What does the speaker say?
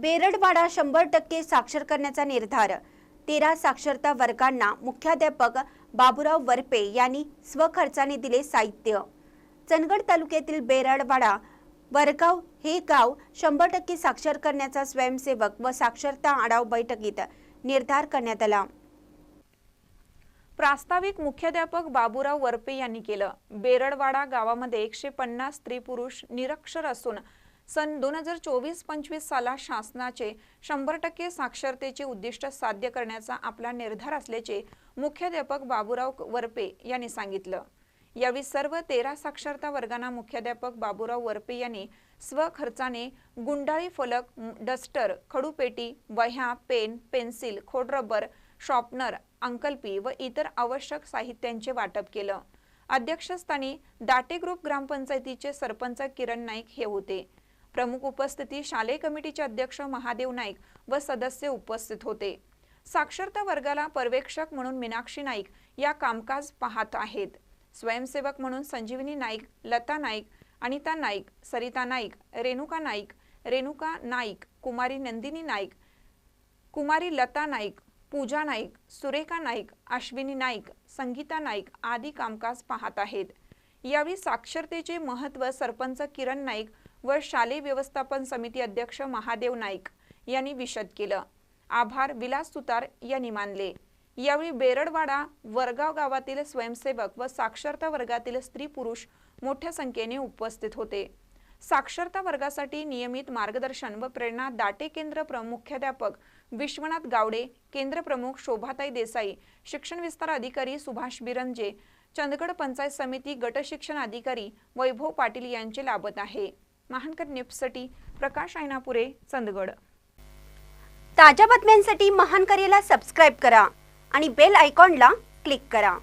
बेरडवाडा 100% साक्षर करण्याचा निर्धार। 13 साक्षरता वर्गांना मुख्याध्यापक बाबूराव वरपे यांनी स्वखर्चाने दिले साहित्य। चंदगड तालुक्यातील बेरडवाडा वरगाव हे गाव 100% साक्षर करण्याचा स्वयंसेवक व साक्षरता आढावा बैठकीत निर्धार करण्यात आला। प्रास्ताविक मुख्याध्यापक बाबूराव वरपे यांनी केलं। बेरडवाडा गावामध्ये 150 स्त्री पुरुष निरक्षर असून सन 2024-25 साला शासनाचे 100% साक्षरतेचे उद्दिष्ट साध्य करण्याचा आपला निर्धार असल्याचे मुख्याध्यापक बाबूराव वरपे यांनी सांगितलं। यावेळी सर्व 13 साक्षरता वर्गांना मुख्याध्यापक बाबूराव वरपे यांनी स्वखर्चाने गुंडाळी फलक, डस्टर, खडूपेटी, वह्या, पेन, पेन्सिल, खोडरबर, शॉर्पनर, अंकलपी व इतर आवश्यक साहित्यांचे वाटप केलं। अध्यक्षस्थानी दाटे ग्रुप ग्रामपंचायतीचे सरपंच किरण नाईक हे होते। प्रमुख उपस्थिती शालेय कमिटीचे अध्यक्ष महादेव नाईक व सदस्य उपस्थित होते। साक्षरता वर्गाला पर्यवेक्षक म्हणून मीनाक्षी नाईक या कामकाज पाहत आहेत। स्वयंसेवक म्हणून संजीवनी नाईक, लता नाईक, अनिता नाईक, सरिता नाईक, रेणुका नाईक, कुमारी नंदिनी नाईक, कुमारी लता नाईक, पूजा नाईक, सुरेखा नाईक, अश्विनी नाईक, संगीता नाईक आदी कामकाज पाहत आहेत। यावेळी साक्षरतेचे महत्त्व सरपंच किरण नाईक व शालेय व्यवस्थापन समिती अध्यक्ष महादेव नाईक यांनी विशद केलं। आभार विलास सुतार यांनी मानले। यावेळी बेरडवाडा वरगाव गावातील स्वयंसेवक व साक्षरता वर्गातील स्त्री पुरुष मोठ्या संख्येने उपस्थित होते। साक्षरता वर्गासाठी नियमित मार्गदर्शन व प्रेरणा दाटे केंद्र मुख्याध्यापक विश्वनाथ गावडे, केंद्र प्रमुख शोभाताई देसाई, शिक्षण विस्तार अधिकारी सुभाष बिरंजे, चंदगड पंचायत समिती गट शिक्षण अधिकारी वैभव पाटील यांचे लाभत आहे। महानकर न्यूजसाठी प्रकाश ऐनापुरे, चंदगड। ताज्या बातम्यांसाठी महानकरेला सबस्क्राइब करा आणि बेल आयकॉनला क्लिक करा।